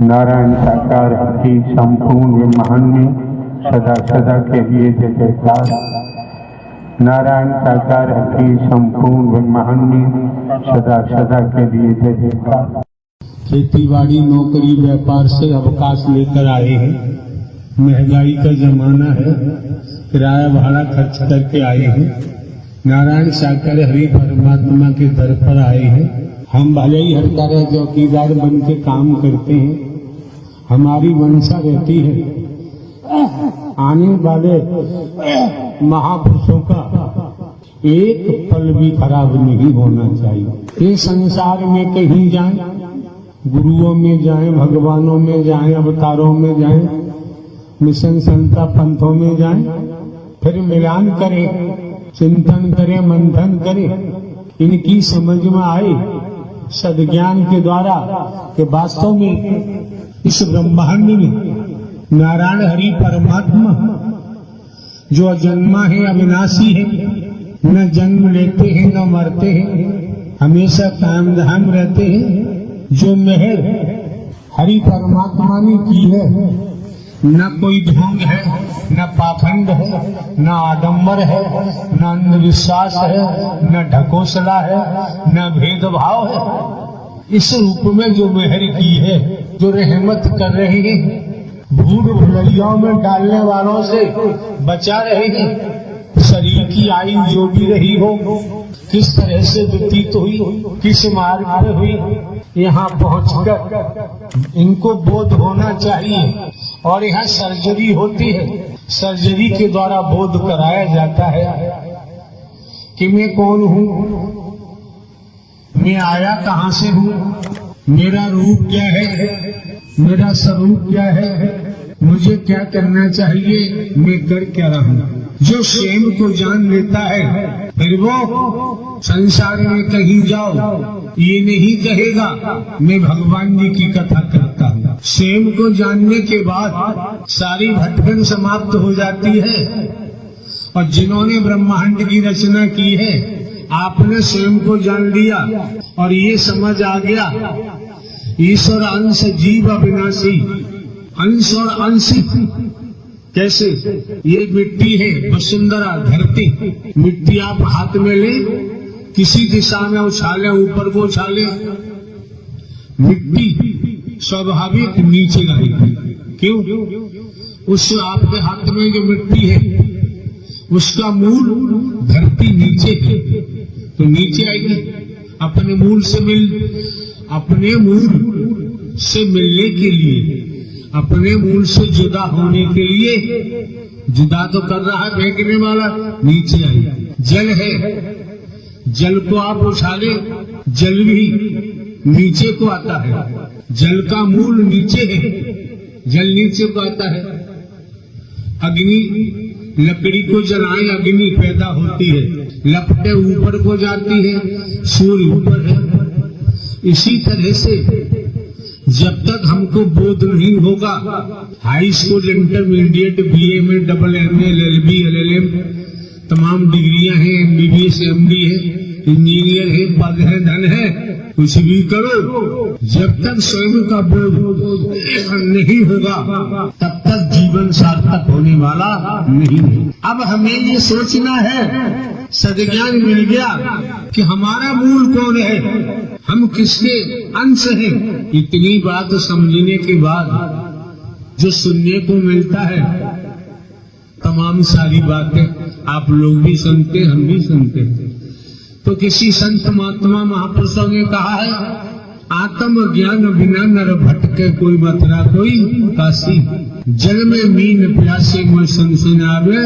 नारायण साकार की संपूर्ण ब्रह्मांड में सदा सदा के लिए जय जयकार। नारायण साकार की संपूर्ण ब्रह्मांड में सदा सदा के लिए जय जयकार। खेतीबाड़ी नौकरी व्यापार से अवकाश लेकर आए हैं। महंगाई का जमाना है, किराया भाड़ा खर्च करके आए हैं। नारायण साकार हरि परमात्मा के दर पर आए हैं। हम भले ही हर तरह चौकीदार बन के काम करते हैं, हमारी मंशा रहती है आने वाले महापुरुषों का एक पल भी खराब नहीं होना चाहिए। ये संसार में कहीं जाएं, गुरुओं में जाएं, भगवानों में जाएं, अवतारों में जाएं, मिशन संता पंथों में जाएं, फिर मिलान करें, चिंतन करें, मंथन करें, इनकी समझ में आए सद्ज्ञान के द्वारा कि वास्तव में इस ब्रह्मांड में नारायण हरि परमात्मा जो अजन्मा है, अविनाशी है, न जन्म लेते हैं न मरते हैं, हमेशा कायम धाम रहते हैं। जो मेहर हरि परमात्मा ने की है, न कोई ढोंग है, न पाखंड है, न आडंबर है, न अंधविश्वास है, न ढकोसला है, न भेदभाव है। इस रूप में जो मेहर की है, जो रहमत कर रहे हैं, भूल भुलैयाओं में डालने वालों से बचा रहे हैं। शरीर की आयु जो भी रही हो, किस तरह से व्यतीत हुई, किस मार्ग में हुई, यहाँ पहुंचकर इनको बोध होना चाहिए। और यहाँ सर्जरी होती है, सर्जरी के द्वारा बोध कराया जाता है कि मैं कौन हूँ, मैं आया कहाँ से हूँ, मेरा रूप क्या है, मेरा स्वरूप क्या है, मुझे क्या करना चाहिए, मैं कर क्या रहा हूँ। जो स्वयं को जान लेता है, फिर वो संसार में कहीं जाओ ये नहीं कहेगा मैं भगवान जी की कथा करता हूँ। स्वयं को जानने के बाद सारी भटकन समाप्त हो जाती है। और जिन्होंने ब्रह्मांड की रचना की है, आपने स्वयं को जान लिया और ये समझ आ गया ईश्वर अंश जीव अविनाशी, अंश और अंशी। कैसे? ये मिट्टी है, वसुंधरा धरती। मिट्टी आप हाथ में ले, किसी दिशा में उछाले, ऊपर को उछाले, मिट्टी स्वाभाविक नीचे आएगी। क्यों? उस आपके हाथ में जो मिट्टी है, उसका मूल धरती नीचे है, तो नीचे आएगी। अपने मूल से मिलने के लिए, अपने मूल से जुदा होने के लिए, जुदा तो कर रहा है फेंकने वाला, नीचे आएगी। जल है, जल को आप उछाले, जल भी नीचे को आता है। जल का मूल नीचे है, जल नीचे को आता है। अग्नि, लकड़ी को जलाएं, अग्नि पैदा होती है, लपटें ऊपर को जाती है, सूर्य ऊपर है। इसी तरह से जब तक हमको बोध नहीं होगा, हाई स्कूल, इंटरमीडिएट, बीए में डबल एमए, एलएलबी, एलएलएम तमाम डिग्रियां हैं, एमबीबीएस, एमडी है, इंजीनियर है, पद है, धन है, कुछ भी करो, जब तक स्वयं का बोध नहीं होगा तब तक जीवन सार्थक होने वाला नहीं है। अब हमें ये सोचना है, सद्ज्ञान मिल गया कि हमारा मूल कौन है, हम किसके अंश हैं। इतनी बात समझने के बाद जो सुनने को मिलता है, तमाम सारी बातें आप लोग भी सुनते, हम भी सुनते। तो किसी संत महात्मा महापुरुषों ने कहा है, आत्म ज्ञान बिना नर भटके कोई मथुरा कोई काशी। जल में मीन प्यासे में सुन आवे,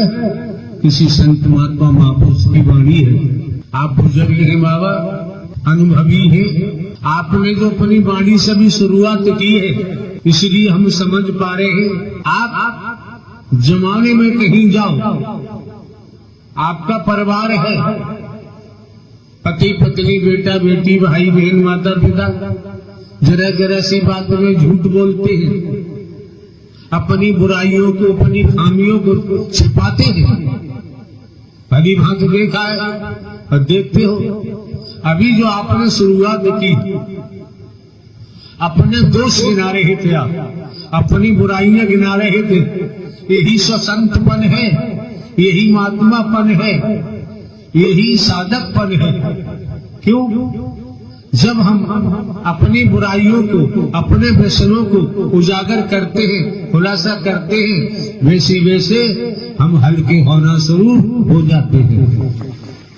किसी संत महात्मा महापुरुष की वाणी है। आप बुजुर्ग हैं बाबा, अनुभवी है, आपने जो अपनी वाणी से भी शुरुआत की है, इसलिए हम समझ पा रहे हैं। आप जमाने में कहीं जाओ, आपका परिवार है, पति पत्नी, बेटा बेटी, भाई बहन, माता पिता, जरा जरा सी बात में झूठ बोलते हैं, अपनी बुराइयों को, अपनी खामियों को छिपाते हैं। भली भांति देखा है और देखते हो। अभी जो आपने शुरुआत की, अपने दोष गिना रहे थे आप, अपनी बुराइयां गिना रहे थे। यही संतपन है, यही महात्मापन है, यही साधकपन है। क्यों? जब हम अपनी बुराइयों को, अपने व्यसनों को उजागर करते हैं, खुलासा करते हैं, वैसे वैसे हम हल्के होना शुरू हो जाते हैं।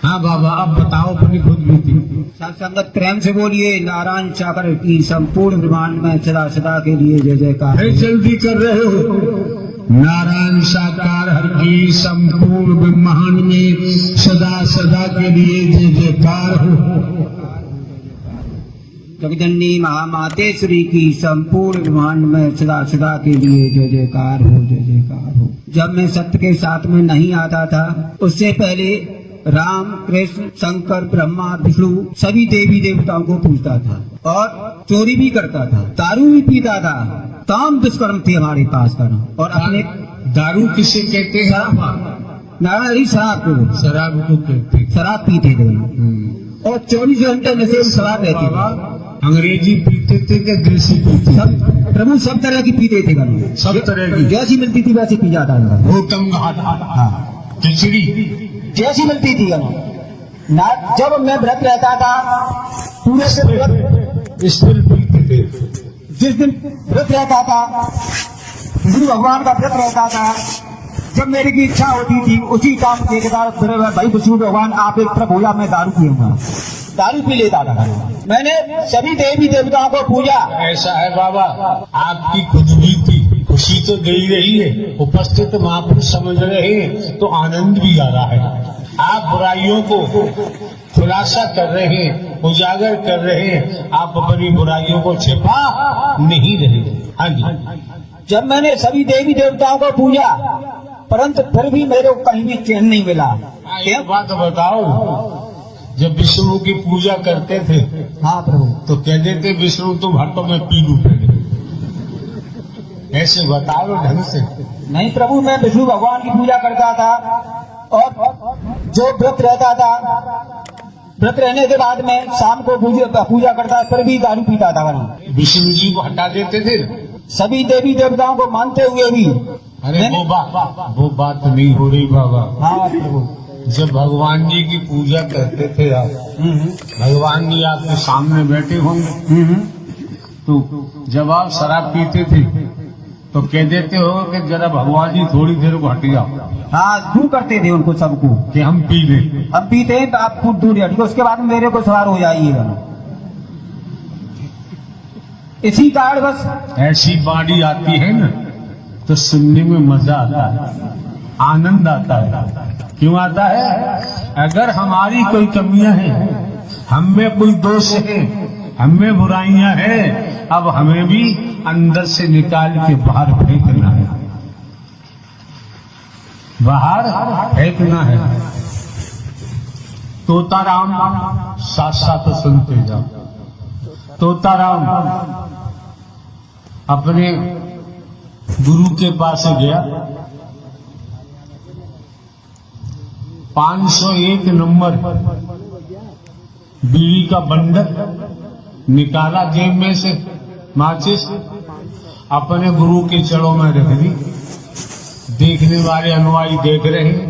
हाँ बाबा, अब बताओ अपनी खुद बीती। संगत प्रेम से बोलिए, नारायण सागर की संपूर्ण ब्रह्मांड में सदा सदा के लिए जय जयकार। है जल्दी कर रहे हो। नारायण साकार हर की संपूर्ण ब्रह्मांड में सदा सदा के लिए जय जयकार हो। जगजननी महामातेश्वरी की संपूर्ण ब्रह्मांड में सदा सदा के लिए जय जयकार हो, जय जयकार हो। जब मैं सत्य के साथ में नहीं आता था, उससे पहले राम, कृष्ण, शंकर, ब्रह्मा, विष्णु सभी देवी देवताओं को पूजता था और चोरी भी करता था, दारू भी पीता था। तमाम दुष्कर्म थे हमारे पास करना। और अपने दारू किसे कहते हैं? नारायण शराब को, शराब को कहते हैं। शराब पीते थे और 24 घंटे नशे में शराब रहती थी। अंग्रेजी पीते थे कि देसी पीते? सब प्रभु सब तरह की पीते थे, सब तरह की। जैसी मिलती थी वैसी पी जाता था। भूतम खिचड़ी जैसी मिलती थी ना। जब मैं व्रत रहता था, पूरे से व्रत स्थिर पीते थे। जिस दिन व्रत रहता था, गुरु भगवान का व्रत रहता था, जब मेरी की इच्छा होती थी उसी काम देखता भाई विष्णु भगवान आप एक तरफ बोला, मैं दारू पीऊंगा, दारू पी लेता था। मैंने सभी देवी देवताओं को पूजा। ऐसा है बाबा, आपकी खुद बीती खुशी तो दे ही रही है, उपस्थित महापुरुष समझ रहे हैं तो आनंद भी आ रहा है। आप बुराइयों को खुलासा कर रहे हैं, उजागर कर रहे हैं, आप अपनी बुराइयों को छिपा नहीं रहे। हाँ जी। जब मैंने सभी देवी देवताओं को पूजा, परंतु फिर भी मेरे को कहीं भी चैन नहीं मिला। एक बात बताओ, जब विष्णु की पूजा करते थे, हाँ प्रभु, तो कहते थे विष्णु तुम हटो मैं पी लूं। ऐसे बताओ ढंग से। नहीं प्रभु, मैं विष्णु भगवान की पूजा करता था और जो व्रत रहता था, व्रत रहने के बाद में शाम को पूजा करता, फिर भी दारू पीता था। विष्णु जी को हटा देते थे सभी देवी देवताओं को मानते हुए भी। अरे वो बात नहीं हो रही बाबा। हाँ प्रभु, जब भगवान जी की पूजा करते थे आप, भगवान जी आपके सामने बैठे होंगे, तो जब आप शराब पीते थे तो कह देते हो कि जरा भगवान जी थोड़ी देर को हट जाओ। हाँ, दूर करते थे उनको सबको कि हम पी लें। हम पीते हैं तो आप खुद दूर हटिए, उसके बाद मेरे को सवार हो जाइएगा। इसी कारण बस ऐसी बाड़ी आती है ना तो सुनने में मजा आता है, आनंद आता है। क्यों आता है? अगर हमारी कोई कमियां हैं, हम में कोई दोष है, हम में बुराइयां हैं, अब हमें भी अंदर से निकाल के बाहर फेंकना है, बाहर फेंकना है। तोताराम साथ साथ सुनते जाओ। तोताराम अपने गुरु के पास गया, 501 नंबर बीड़ी का बंडल निकाला जेब में से, माचिस अपने गुरु के चरणों में रख दी। देखने वाले अनुयायी देख रहे हैं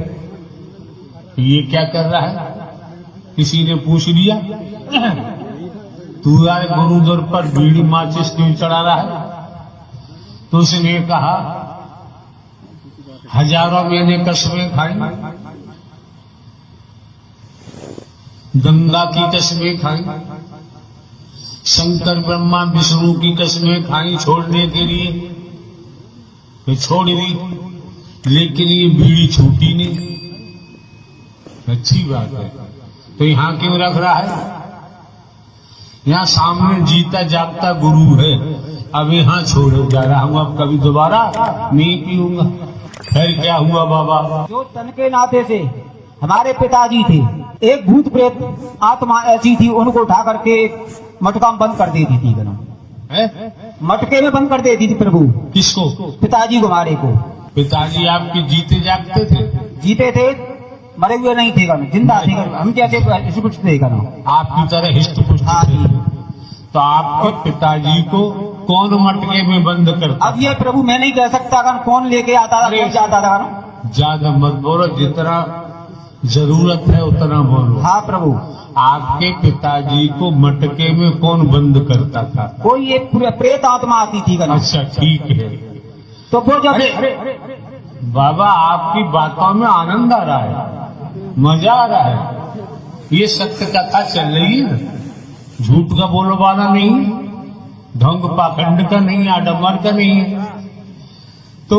ये क्या कर रहा है। किसी ने पूछ लिया, तू यार गुरु दर पर बीड़ी माचिस क्यों चढ़ा रहा है? तो उसने कहा, हजारों मैंने कसमें खाई, गंगा की कसमें खाई, शंकर ब्रह्मा विष्णु की कसमें खाई छोड़ने के लिए, तो छोड़ दी, लेकिन ये बीड़ी छूटी नहीं। अच्छी बात है, तो यहाँ क्यों रख रहा है? यहाँ सामने जीता जागता गुरु है, अब यहाँ छोड़ जा रहा हूँ, अब कभी दोबारा नहीं पीऊंगा। फिर क्या हुआ बाबा? जो तन के नाते से हमारे पिताजी थे, एक भूत प्रेत आत्मा ऐसी थी, उनको उठा करके मटका में बंद कर देती थी। मटके में बंद कर देती थी प्रभु। किसको? पिताजी को, हमारे को। पिताजी आपके जीते जागते थे? जीते थे, मरे हुए नहीं थे, जिंदा थे। हम जैसे हिष्ट पुष्ट थे। आपकी तरह हिष्ट पुष्ट हाँ थे। तो आपके पिताजी को कौन मटके में बंद करता? अब ये प्रभु मैं नहीं कह सकता कि कौन लेके आता था, अरे! कौन जाता था। ज्यादा मत बोलो, जितना जरूरत है उतना बोलो। हाँ प्रभु। आपके पिताजी को मटके में कौन बंद करता था? कोई एक प्रेत आत्मा आती थी गणा। अच्छा ठीक है। तो वो जब बाबा आपकी बातों में आनंद आ रहा है, मजा आ रहा है। ये सत्य कथा चल रही है, झूठ का बोलो वाला नहीं, ढंग पाखंड का नहीं, आडम्बर का नहीं है। तो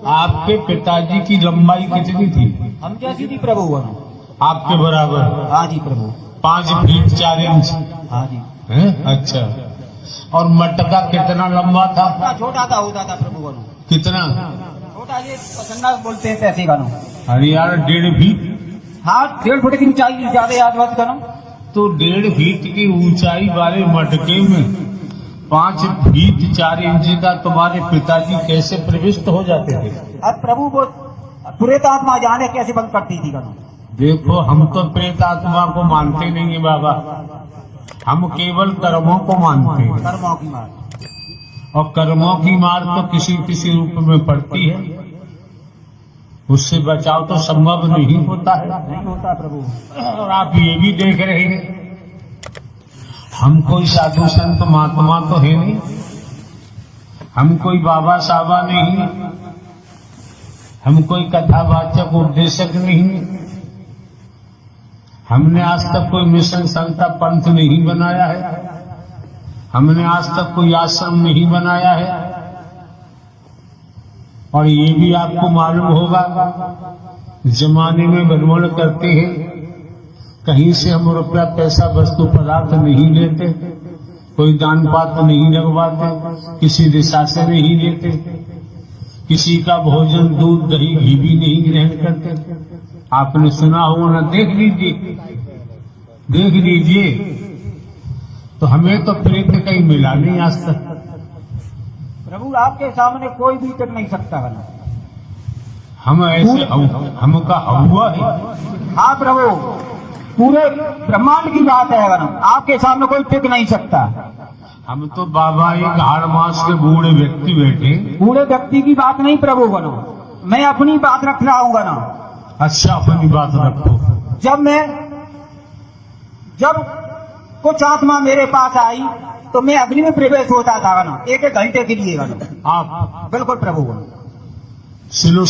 आपके पिताजी की लंबाई कितनी थी? हम जैसी थी प्रभु गणा। आपके बराबर? हाँ जी प्रभु। 5 फीट 4 इंच हाँ जी। है? अच्छा। और मटका कितना लंबा था? इतना छोटा सा होता था प्रभु गणा। कितना छोटा, ये पसंदा बोलते हैं पैसे गणा। अरे यार 1.5 फीट। हाँ 1.5 फुट की ऊंचाई ज्यादा याद बात गणा। तो 1.5 फीट की ऊंचाई वाले मटके में 5 फीट 4 इंच का तुम्हारे पिताजी कैसे प्रविष्ट हो जाते थे? अब प्रभु वो प्रेत आत्मा जाने कैसे बंद करती थी गणा। देखो हम तो प्रेत आत्मा को मानते नहीं है बाबा, हम केवल कर्मों को मानते हैं। कर्मों की मार। और कर्मों की मार तो किसी किसी रूप में पड़ती है, उससे बचाव तो संभव नहीं होता है। नहीं होता प्रभु। और आप ये भी देख रहे हैं, हम कोई साधु संत महात्मा तो है नहीं, हम कोई बाबा साहबा नहीं, हम कोई कथावाचक उपदेशक नहीं, हमने आज तक कोई मिशन संस्था पंथ नहीं बनाया है, हमने आज तक कोई आश्रम नहीं बनाया है। और ये भी आपको मालूम होगा, जमाने में भ्रमण करते हैं, कहीं से हम रुपया पैसा वस्तु पदार्थ नहीं लेते, कोई दान पात्र नहीं लगवाते, किसी दिशा से नहीं लेते, किसी का भोजन दूध दही घी भी नहीं ग्रहण करते। आपने सुना हो ना, देख लीजिए, देख लीजिए। तो हमें तो प्रेत कहीं मिला नहीं आज तक। प्रभु आपके सामने कोई भी टिक नहीं सकता गणा। हम ऐसे हमका हुआ है। हाँ प्रभु, पूरे ब्रह्मांड की बात है गणा, आपके सामने कोई टिक नहीं सकता। हम तो बाबा एक हाड़ मास के बूढ़े व्यक्ति बैठे। बूढ़े व्यक्ति की बात नहीं प्रभु गणा, मैं अपनी बात रख रहा हूँ गणा। अच्छा अपनी बात रखो। जब कुछ आत्मा मेरे पास आई तो मैं अग्नि में प्रवेश होता था गणा, 1-1 घंटे के लिए गणा। आप बिल्कुल प्रभु गणा। स्लो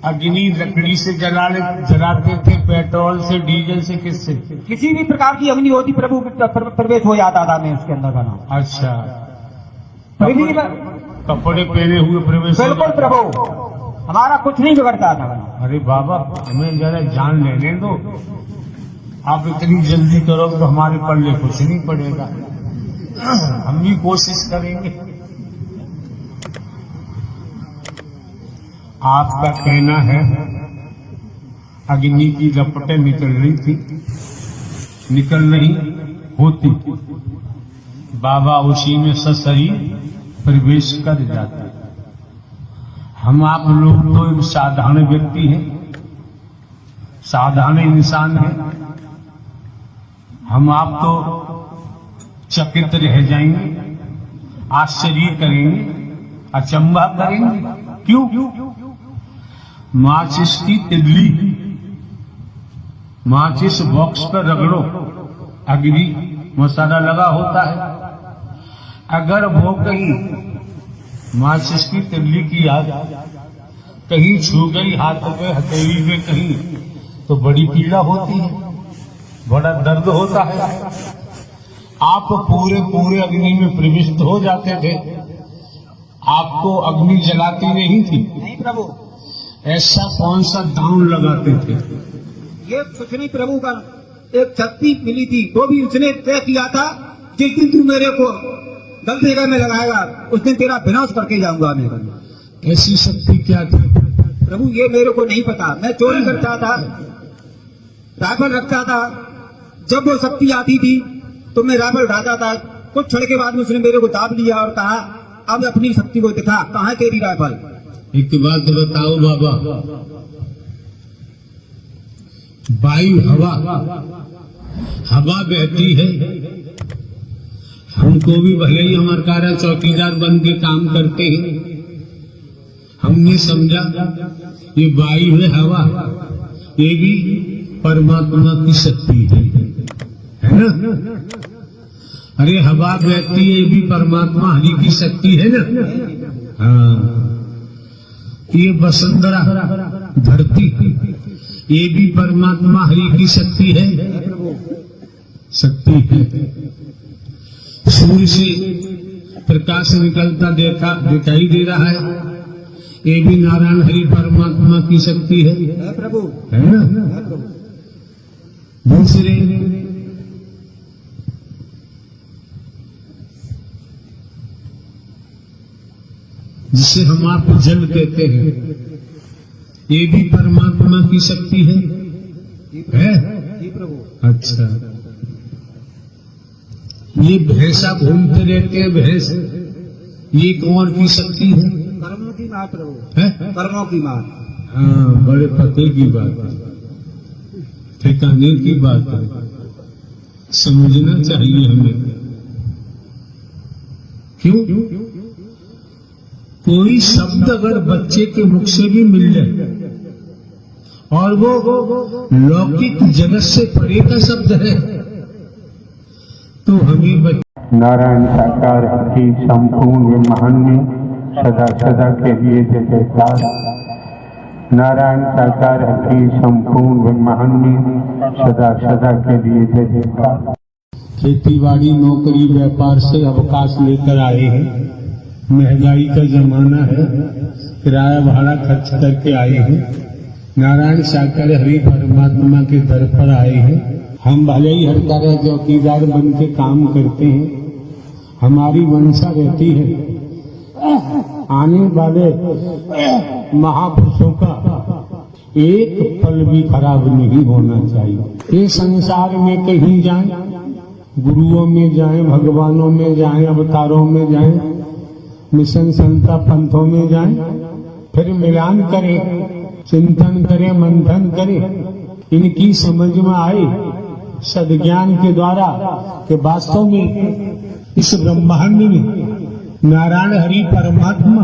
अग्नि लकड़ी से जलाते थे, पेट्रोल से, डीजल से, किससे? किसी भी प्रकार की अग्नि होती प्रभु प्रवेश हो जाता था मैं उसके अंदर गणा। अच्छा बिल्कुल कपड़े पहने हुए प्रवेश? प्रभु, हमारा कुछ नहीं बिगड़ता था गणा। अरे बाबा हमें जरा जान लेने दो, आप इतनी जल्दी करोगे तो हमारे पल्ले कुछ नहीं पड़ेगा, हम भी कोशिश करेंगे। आपका कहना है अग्नि की लपटें निकल रही थी, निकल नहीं होती, बाबा उसी में सशरीर प्रवेश कर जाते। हम आप लोग तो एक साधारण व्यक्ति हैं, साधारण इंसान हैं, हम आप तो चकित रह जाएंगे, आश्चर्य करेंगे, अचंभा करेंगे। क्यों? माचिस की तिल्ली माचिस बॉक्स पर रगड़ो, अग्नि मसाला लगा होता है, अगर वो कहीं माचिस की तिल्ली की आग कहीं छू गई हाथ पे, हथेली में कहीं, तो बड़ी पीड़ा होती है, बड़ा दर्द होता है। आप पूरे अग्नि में प्रविष्ट हो जाते थे, आपको अग्नि जलाती नहीं थी। नहीं प्रभु। ऐसा कौन सा दांव लगाते थे? ये कुछ नहीं प्रभु का एक शक्ति मिली थी, वो भी उसने तय किया था, जिस दिन तू मेरे को गलत जगह में लगाएगा उस दिन तेरा विनाश करके जाऊंगा मैं। ऐसी शक्ति क्या थी? प्रभु ये मेरे को नहीं पता, मैं चोरी करता था, राइफल रखता था, जब वो शक्ति आती थी तो मैं राइफल उठाता था, कुछ क्षण के बाद में उसने मेरे को दाब लिया और कहा अब अपनी शक्ति को दिखा, कहाँ है तेरी राइफल? एक बात बताओ बाबा, वायु हवा हवा बहती है। हमको भी भले ही हमारे कार्य चौकीदार बन के काम करते हैं, हमने समझा ये वायु है, हवा, ये भी परमात्मा की शक्ति है ना। अरे हवा बहती है, ये भी परमात्मा हरि की शक्ति है ना। हाँ, ये वसुंधरा धरती, ये भी परमात्मा हरि की शक्ति है, शक्ति है। सूर्य से प्रकाश निकलता दिखाई दे रहा है, ये भी नारायण हरि परमात्मा की शक्ति है प्रभु, है ना। दूसरे जिसे हम आप जल कहते हैं, ये भी परमात्मा की शक्ति है जी प्रभु। अच्छा, ये भैंसा घूमते रहते हैं, भैंस, ये कौन की शक्ति है? कर्मों की मार प्रभु, है? कर्मों की मार। हाँ, बड़े पते की बात है, ठिकाने की बात है, समझना चाहिए हमें। क्यों? कोई शब्द अगर बच्चे के मुख से भी मिल जाए और वो लौकिक जगत से परे का शब्द है, तो हमें नारायण साकार की संपूर्ण ब्रह्मांड में सदा सदा के लिए जय जयकार। नारायण साकार की संपूर्ण ब्रह्मांड में सदा सदा के लिए जय जयकार। खेतीबाड़ी, नौकरी, व्यापार से अवकाश लेकर आए हैं। महंगाई का जमाना है, किराया भाड़ा खर्च करके आए हैं। नारायण साकार हरि परमात्मा के दर पर आए हैं। हम भले ही हर तरह चौकीदार बन के काम करते हैं, हमारी मंशा रहती है आने वाले महापुरुषों का एक पल भी खराब नहीं होना चाहिए। ये संसार में कहीं जाएं, गुरुओं में जाएं, भगवानों में जाएं, अवतारों में जाएं, मिशन संता पंथों में जाएं, फिर मिलान करें, चिंतन करें, मंथन करें, इनकी समझ में आए सद्ज्ञान के द्वारा कि वास्तव में इस ब्रह्मांड में नारायण हरि परमात्मा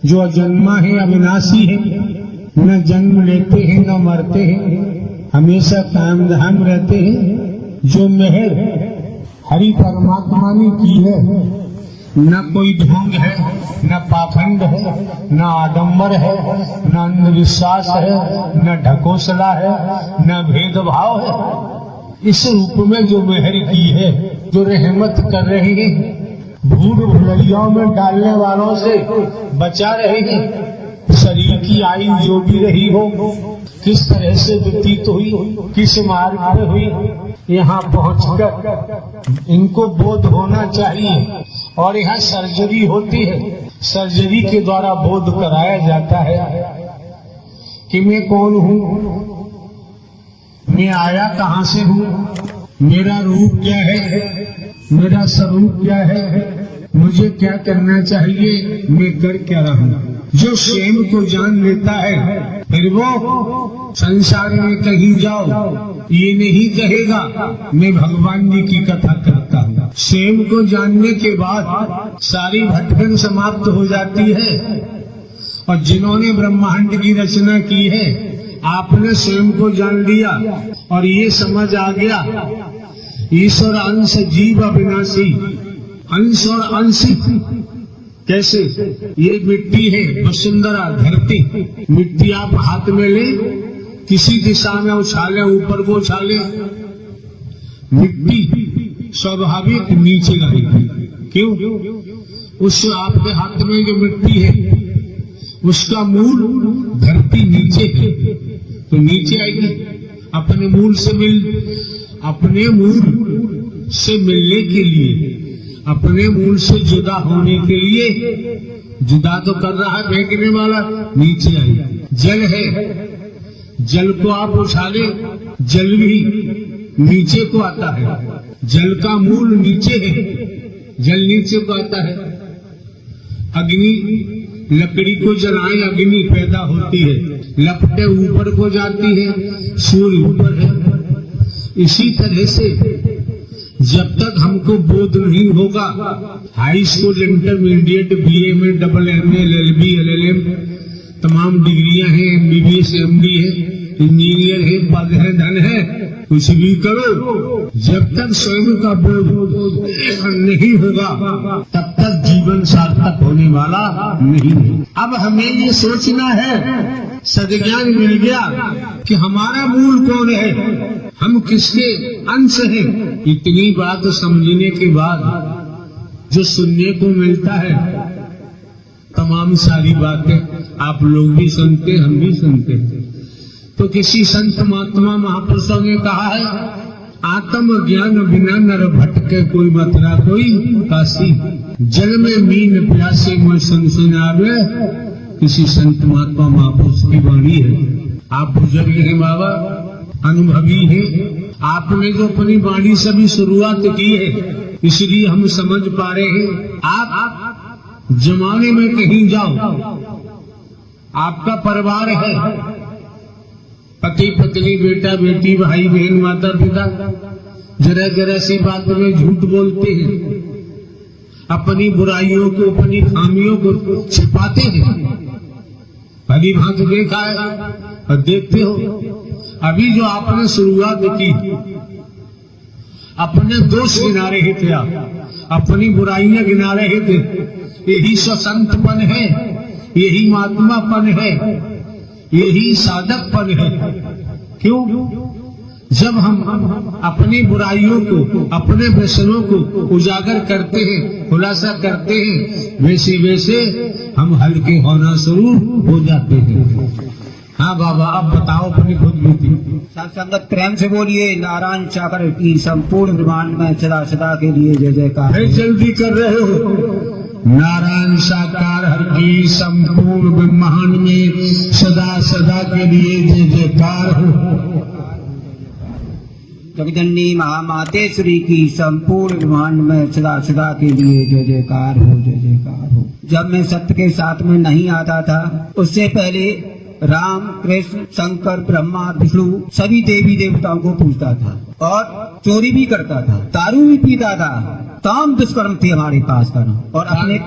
जो अजन्मा है, अविनाशी है, न जन्म लेते हैं न मरते हैं, हमेशा कायम धाम रहते हैं। जो मेहर हरि परमात्मा ने की है, न कोई ढोंग है, न पाखंड है, न आडंबर है, न अंधविश्वास है, न ढकोसला है, न भेदभाव है। इस रूप में जो मेहर की है, जो रहमत कर रहे हैं, भूल भुलैयाओं में डालने वालों से बचा रहे हैं। शरीर की आयु जो भी रही हो, किस तरह से व्यतीत हुई, किस मार्ग पे हुई, यहाँ पहुंचकर इनको बोध होना चाहिए। और यहाँ सर्जरी होती है, सर्जरी के द्वारा बोध कराया जाता है कि मैं कौन हूँ, मैं आया कहाँ से हूँ, मेरा रूप क्या है, मेरा स्वरूप क्या है, मुझे क्या करना चाहिए, मैं कर क्या रहा हूँ। जो स्वयं को जान लेता है, फिर वो संसार में कहीं जाओ ये नहीं कहेगा मैं भगवान जी की कथा करता हूँ। स्वयं को जानने के बाद सारी भटकन समाप्त हो जाती है। और जिन्होंने ब्रह्मांड की रचना की है, आपने स्वयं को जान लिया और ये समझ आ गया ईश्वर अंश जीव अविनाशी, अंश और अंशी। कैसे? ये मिट्टी है, वसुंधरा धरती। मिट्टी आप हाथ में ले, किसी दिशा में उछाले, ऊपर को उछाले, मिट्टी स्वाभाविक नीचे रहेगी। क्यों? उस आपके हाथ में जो मिट्टी है, उसका मूल धरती नीचे है, तो नीचे आएगी। अपने मूल से मिलने के लिए, अपने मूल से जुदा होने के लिए, जुदा तो कर रहा है फेंकने वाला, नीचे आई। जल है, जल को आप उछाले, जल भी नीचे को आता है। जल का मूल नीचे है, जल नीचे को आता है। अग्नि, लकड़ी को जलाएं, अग्नि पैदा होती है, लपटे ऊपर को जाती है, सूर्य ऊपर है। इसी तरह से जब तक हमको बोध नहीं होगा, हाई स्कूल, इंटरमीडिएट, बीए में, डबल एमए, एलएलबी, एलएलएम तमाम डिग्रियां हैं, एमबीबीएस, एमडी है, इंजीनियर है, पद है, धन है, कुछ भी करो, जब तक स्वयं का बोध नहीं होगा तब तक जीवन सार्थक होने वाला नहीं है। अब हमें ये सोचना है, सद्ज्ञान मिल गया कि हमारा मूल कौन है, हम किसके अंश हैं। इतनी बात समझने के बाद जो सुनने को मिलता है, तमाम सारी बातें आप लोग भी सुनते, हम भी सुनते। तो किसी संत महात्मा महापुरुषों ने कहा है, आत्म ज्ञान बिना नर भटके कोई मथुरा कोई काशी, जल में मीन प्यासे में सुन आवे, किसी संत महात्मा महापुरुष की वाणी है। आप बुजुर्ग हैं बाबा, अनुभवी है, आपने जो अपनी वाणी से भी शुरुआत की है, इसलिए हम समझ पा रहे हैं। आप जमाने में कहीं जाओ, आपका परिवार है, पति पत्नी, बेटा बेटी, भाई बहन, माता पिता, जरा जरा सी बात में झूठ बोलते हैं, अपनी बुराइयों को, अपनी खामियों को छिपाते हैं। भली भांति देखा है और देखते हो। अभी जो आपने शुरुआत की, अपने दोष गिना रहे थे, आप अपनी बुराइयां गिना रहे थे, यही संतपन है, यही महात्मापन है, यही साधकपन है। क्यों? जब हम अपनी बुराइयों को, अपने व्यसनों को उजागर करते हैं, खुलासा करते हैं, वैसे वैसे हम हल्के होना शुरू हो जाते हैं। हाँ बाबा, अब बताओ अपनी खुद बीती। संगत प्रेम से बोलिए, नारायण सागर की संपूर्ण ब्रह्मांड में सदा सदा के लिए जय जयकार। जल्दी कर रहे हो। नारायण साकार हर की संपूर्ण ब्रह्मांड में सदा सदा के लिए जय जयकार हो। जगदन्नी महामातेश्वरी की संपूर्ण ब्रह्मांड में सदा सदा के लिए जय जयकार हो, जय जयकार हो। जब मैं सत्य के साथ में नहीं आता था, उससे पहले राम, कृष्ण, शंकर, ब्रह्मा, विष्णु सभी देवी देवताओं को पूजता था और चोरी भी करता था, दारू भी पीता था, तमाम दुष्कर्म थे हमारे पास करना। और अपने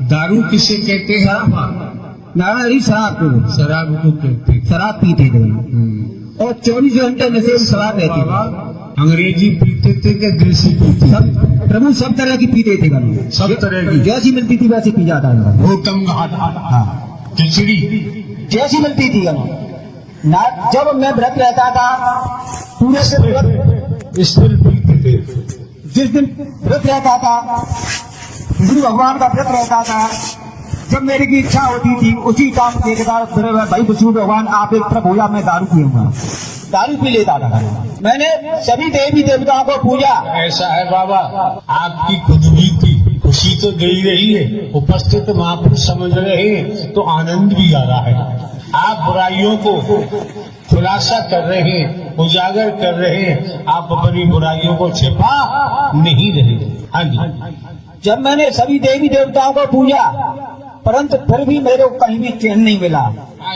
दारू किसे कहते हैं? नारायण शराब को, शराब को कहते हैं। शराब पीते थे और 24 घंटे नशे में शराब रहती थी। अंग्रेजी पीते थे कि देसी पीते? सब प्रभु सब तरह की पीते थे, सब तरह की, जैसी मिलती थी वैसी पी जाता था। भोतम खिचड़ी जैसी मिलती थी ना। जब मैं व्रत रहता था, पूरे से व्रत स्थिर पीते थे। जिस दिन व्रत रहता था, विष्णु भगवान का व्रत रहता था, जब मेरी की इच्छा होती थी उसी काम देखता भाई विष्णु भगवान आप एक तरफ हो जा, मैं दारू पीऊंगा, दारू पी लेता था। मैंने सभी देवी देवताओं को पूजा। ऐसा है बाबा, आपकी खुद भी थी, खुशी तो दे ही रही है, उपस्थित महापुरुष समझ रहे हैं तो आनंद भी आ रहा है। आप बुराइयों को खुलासा कर रहे हैं, उजागर कर रहे हैं, आप अपनी बुराइयों को छिपा नहीं रहे। हाँ जी। जब मैंने सभी देवी देवताओं को पूजा, परंतु फिर भी मेरे को कहीं भी चैन नहीं मिला।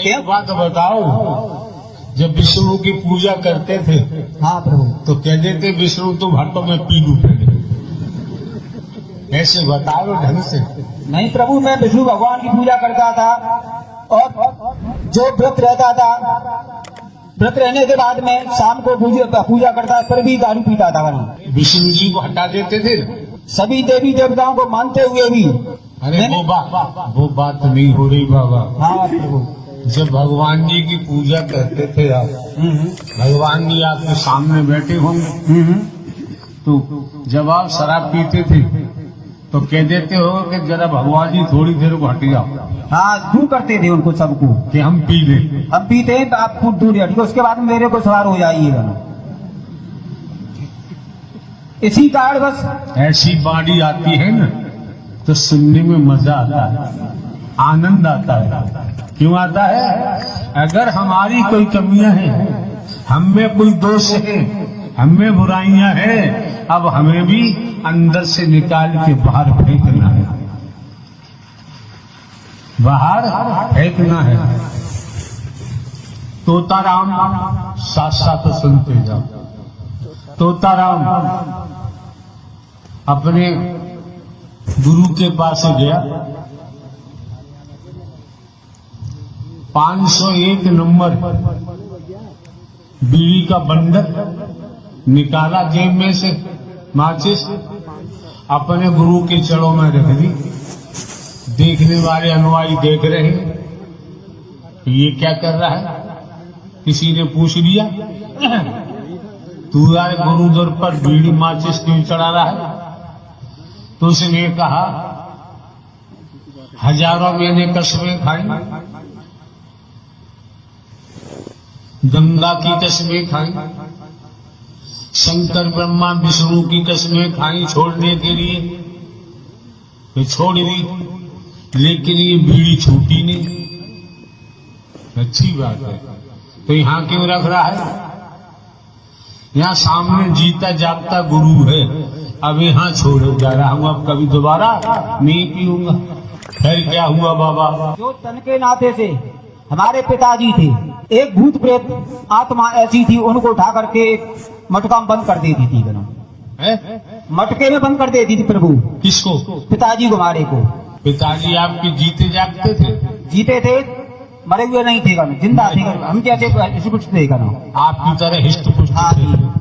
एक बात बताओ, जब विष्णु की पूजा करते थे, हाँ प्रभु, तो कह देते विष्णु तुम हटो मैं पी लूं पहले, ऐसे बताओ ढंग से। नहीं प्रभु, मैं विष्णु भगवान की पूजा करता था और जो व्रत रहता था, व्रत रहने के बाद में शाम को पूजा करता, फिर भी दारू पीता था। विष्णु जी को हटा देते थे सभी देवी देवताओं को मानते हुए भी। अरे वो बात नहीं हो रही बाबा। हाँ प्रभु, जब भगवान जी की पूजा करते थे आप, भगवान जी आपके सामने बैठे होंगे, तो जब आप शराब पीते थे तो कह देते हो कि जरा भगवान जी थोड़ी देर को हट जाओ। हाँ, दूर करते थे उनको सबको कि हम पी लें। हम पीते हैं तो आप खुद दूर हटिए, उसके बाद मेरे को सवार हो जाइएगा। इसी कारण बस ऐसी बाणी आती है ना तो सुनने में मजा आता है, आनंद आता है। क्यों आता है? अगर हमारी कोई कमियां हैं, हम में कोई दोष है, हम में बुराइयां हैं, अब हमें भी अंदर से निकाल के बाहर फेंकना है, बाहर फेंकना है। तोताराम साथ साथ सुनते जाओ। तोताराम अपने गुरु के पास गया। 501 नंबर बीड़ी का बंडल निकाला जेब में से, माचिस अपने गुरु के चरणों में रख दी। देखने वाले अनुयायी देख रहे हैं, ये क्या कर रहा है। किसी ने पूछ लिया, तू यार गुरुद्वार पर बीड़ी माचिस क्यों चढ़ा रहा है? तो उसने कहा, हजारों मैंने कसमें खाई, गंगा की कसमें खाई, शंकर ब्रह्मा विष्णु की कसमें खाई छोड़ने के लिए, तो छोड़ दी, लेकिन ये बीड़ी छूटी नहीं। अच्छी बात है, तो यहां क्यों रख रहा है? यहाँ सामने जीता जागता गुरु है, अब यहाँ छोड़े जा रहा हूँ, अब कभी दोबारा नहीं पीऊंगा। फिर क्या हुआ बाबा? जो तन के नाते से हमारे पिताजी थे, एक भूत प्रेत आत्मा ऐसी थी, उनको उठा करके मटका में बंद कर देती थी। मटके में बंद कर देती थी प्रभु। किसको? पिताजी को, हमारे को। पिताजी आपके जीते जागते थे? जीते थे, मरे हुए नहीं थे, जिंदा थे, हम जैसे कुछ थे। आपकी तरह हिस्ट पुष्ट हाँ थे। जी।